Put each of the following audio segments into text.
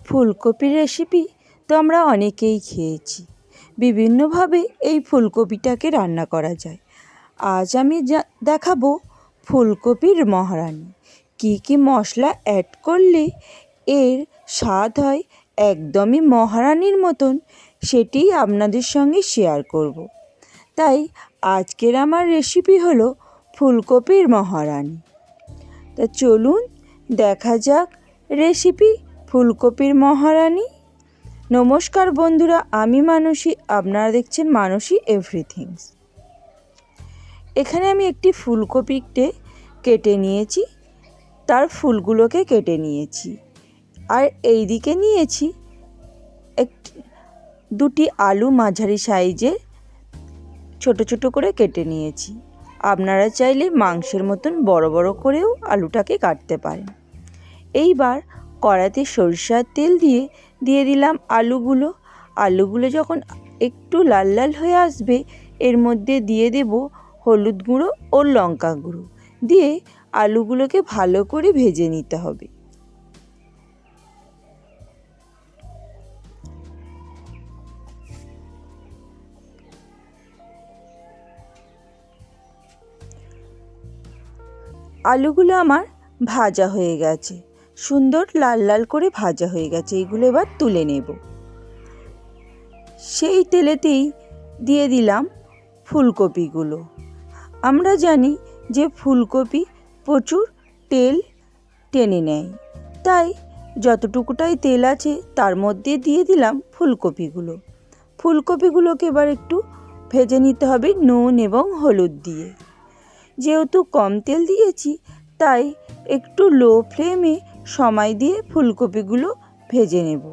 ফুলকপির রেসিপি তো আমরা অনেকেই খেয়েছি। বিভিন্নভাবে এই ফুলকপিটাকে রান্না করা যায়। আজ আমি দেখাবো ফুলকপির মহারানি। কী কী মশলা অ্যাড করলে এর স্বাদ হয় একদমই মহারানির মতন, সেটিই আপনাদের সঙ্গে শেয়ার করব। তাই আজকের আমার রেসিপি হলো ফুলকপির মহারানি। তা চলুন দেখা যাক রেসিপি ফুলকপির মহারানি। নমস্কার বন্ধুরা, আমি মানসী, আপনারা দেখছেন মানসী এভরিথিংস। এখানে আমি একটি ফুলকপিতে কেটে নিয়েছি, তার ফুলগুলোকে কেটে নিয়েছি। আর এই দিকে নিয়েছি দুটি আলু মাঝারি সাইজে ছোট ছোট করে কেটে নিয়েছি। আপনারা চাইলে মাংসের মতন বড় বড় করেও আলুটাকে কাটতে পারেন। এইবার কড়াইতে সরিষার তেল দিয়ে দিলাম আলুগুলো যখন একটু লাল লাল হয়ে আসবে, এর মধ্যে দিয়ে দেব হলুদ গুঁড়ো ও লঙ্কা গুঁড়ো, দিয়ে আলুগুলোকে ভালো করে ভেজে নিতে হবে। আলুগুলো আমার ভাজা হয়ে গেছে, সুন্দর লাল লাল করে ভাজা হয়ে গেছে। এইগুলো এবার তুলে নেব। সেই তেলেতেই দিয়ে দিলাম ফুলকপিগুলো। আমরা জানি যে ফুলকপি প্রচুর তেল টেনে নেয়, তাই যতটুকুটাই তেল আছে তার মধ্যে দিয়ে দিলাম ফুলকপিগুলোকে এবার একটু ভেজে নিতে হবে নুন এবং হলুদ দিয়ে। যেহেতু কম তেল দিয়েছি, তাই একটু লো ফ্লেমে সময় দিয়ে ফুলকপিগুলো ভেজে নেব।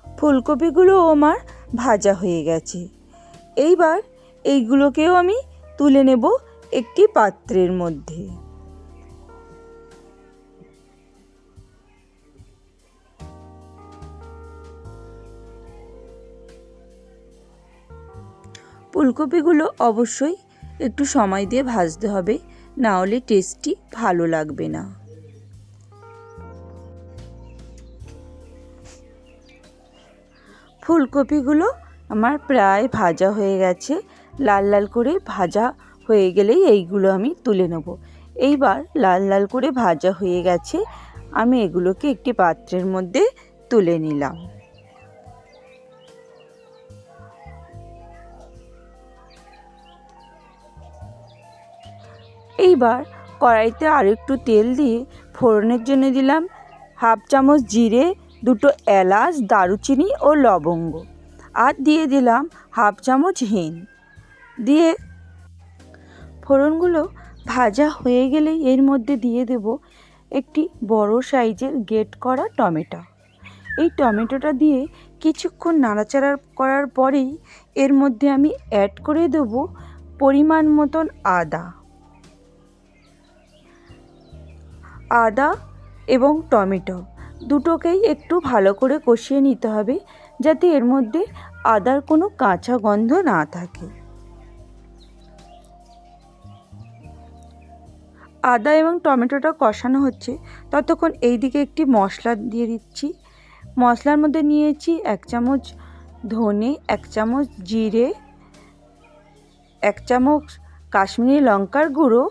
ফুলকপিগুলো আমার ভাজা হয়ে গেছে। এইবার এইগুলোকেও আমি তুলে নেব একটি পাত্রের মধ্যে। ফুলকপিগুলো অবশ্যই একটু সময় দিয়ে ভাজতে হবে, না হলে টেস্টটি ভালো লাগবে না। ফুলকপিগুলো আমার প্রায় ভাজা হয়ে গেছে। লাল লাল করে ভাজা হয়ে গেলেই এইগুলো আমি তুলে নেব। এইবার লাল লাল করে ভাজা হয়ে গেছে, আমি এগুলোকে একটি পাত্রের মধ্যে তুলে নিলাম। এইবার কড়াইতে আর একটু তেল দিয়ে ফোড়নের জন্য দিলাম হাফ চামচ জিরে, দুটো এলাচ, দারুচিনি ও লবঙ্গ, আর দিয়ে দিলাম হাফ চামচ হিং। দিয়ে ফোড়নগুলো ভাজা হয়ে গেলেই এর মধ্যে দিয়ে দেব একটি বড় সাইজের গ্রেট করা টমেটো। এই টমেটোটা দিয়ে কিছুক্ষণ নাড়াচাড়া করার পরেই এর মধ্যে আমি অ্যাড করে দেব পরিমাণ মতন আদা এবং টমেটো দুটোকেই একটু ভালো করে কষিয়ে নিতে হবে, যাতে এর মধ্যে আদার কোনো কাঁচা গন্ধ না থাকে। আদা এবং টমেটোটা কষানো হচ্ছে, ততক্ষণ এইদিকে একটি মশলা দিয়ে দিচ্ছি। মশলার মধ্যে নিয়েছি 1 চামচ ধনে, 1 চামচ জিরে, 1 চামচ কাশ্মীরি লঙ্কার গুঁড়ো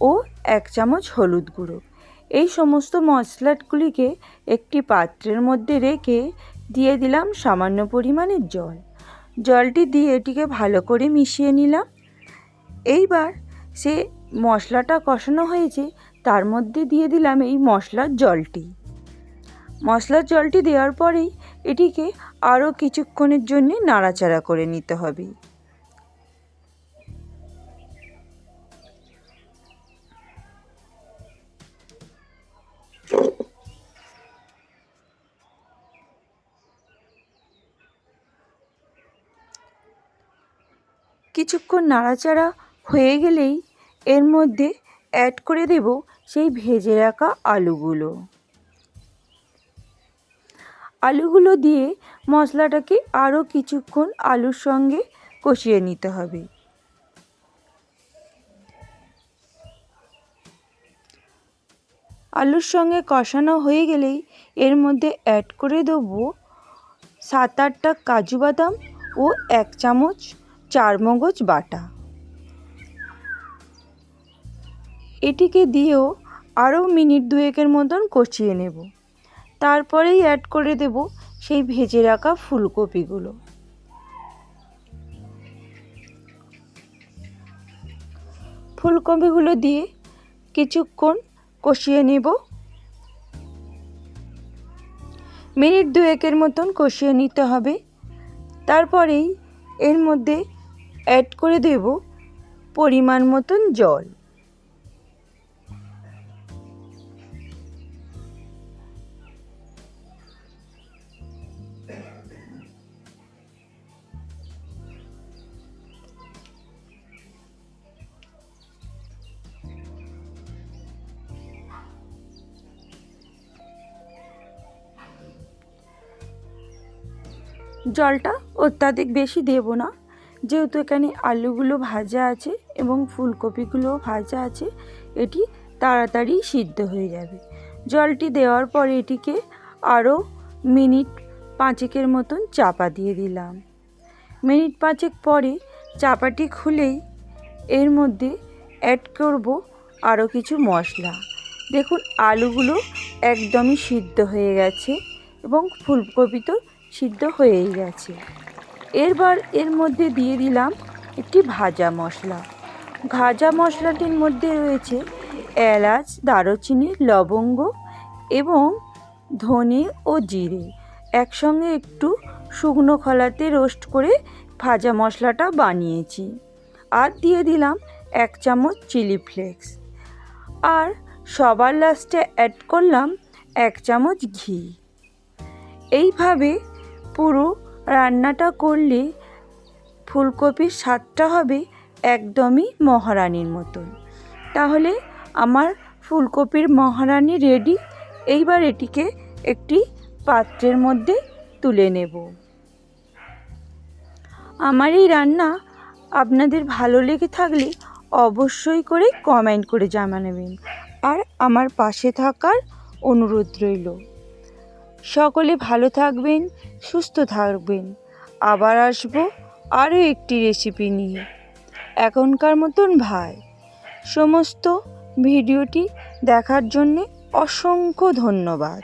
ও 1 চামচ হলুদ গুঁড়ো। এই সমস্ত মশলাগুলিকে একটি পাত্রের মধ্যে রেখে দিয়ে দিলাম সামান্য পরিমাণে জলটি দিয়ে এটিকে ভালো করে মিশিয়ে নিলাম। এইবার সে মশলাটা কষানো হয়েছে, তার মধ্যে দিয়ে দিলাম এই মশলার জলটি দেওয়ার পরেই এটিকে আরও কিছুক্ষণের জন্য নাড়াচাড়া করে নিতে হবে। কিছুক্ষণ নাড়াচাড়া হয়ে গেলেই এর মধ্যে অ্যাড করে দেব সেই ভেজে রাখা আলুগুলো দিয়ে মশলাটাকে আরও কিছুক্ষণ আলুর সঙ্গে কষিয়ে নিতে হবে। আলুর সঙ্গে কষানো হয়ে গেলেই এর মধ্যে অ্যাড করে দেবো 7-8টা কাজু বাদাম ও 1 চামচ চারমগজ বাটা। এটিকে দিয়েও আরও মিনিট 2-এর মতন কষিয়ে নেব। তারপরেই অ্যাড করে দেব সেই ভেজে রাখা ফুলকপিগুলো। ফুলকপিগুলো দিয়ে কিছুক্ষণ কষিয়ে নেব। মিনিট 2-এর মতন কষিয়ে নিতে হবে। তারপরেই এর মধ্যে অ্যাড করে দেব পরিমাণ মতন জল। জলটা অত্যাধিক বেশি দেব না, যেহেতু এখানে আলুগুলো ভাজা আছে এবং ফুলকপিগুলোও ভাজা আছে, এটি তাড়াতাড়ি সিদ্ধ হয়ে যাবে। জলটি দেওয়ার পরে এটিকে আরও মিনিট 5-এর মতন চাপা দিয়ে দিলাম। মিনিট 5 পরে চাপাটি খুলেই এর মধ্যে অ্যাড করব আরও কিছু মশলা। দেখুন আলুগুলো একদমই সিদ্ধ হয়ে গেছে এবং ফুলকপি তো সিদ্ধ হয়েই গেছে। এরবার এর মধ্যে দিয়ে দিলাম একটি ভাজা মশলা। ভাজা মশলাটির মধ্যে রয়েছে এলাচ, দারুচিনি, লবঙ্গ এবং ধনে ও জিরে একসঙ্গে একটু শুকনো খোলাতে রোস্ট করে ভাজা মশলাটা বানিয়েছি। আর দিয়ে দিলাম 1 চামচ চিলি ফ্লেক্স। আর সবার লাস্টে অ্যাড করলাম 1 চামচ ঘি। এইভাবে পুরো রান্নাটা করলে ফুলকপির স্বাদটা হবে একদমই মহারানীর মতন। তাহলে আমার ফুলকপির মহারানী রেডি। এইবার এটিকে একটি পাত্রের মধ্যে তুলে নেব। আমার এই রান্না আপনাদের ভালো লেগে থাকলে অবশ্যই করে কমেন্ট করে জানাবেন আর আমার পাশে থাকার অনুরোধ রইল। সকলে ভালো থাকবেন, সুস্থ থাকবেন। আবার আসবো আরও একটি রেসিপি নিয়ে। এখনকার মতন ভাই। সমস্ত ভিডিওটি দেখার জন্যে অসংখ্য ধন্যবাদ।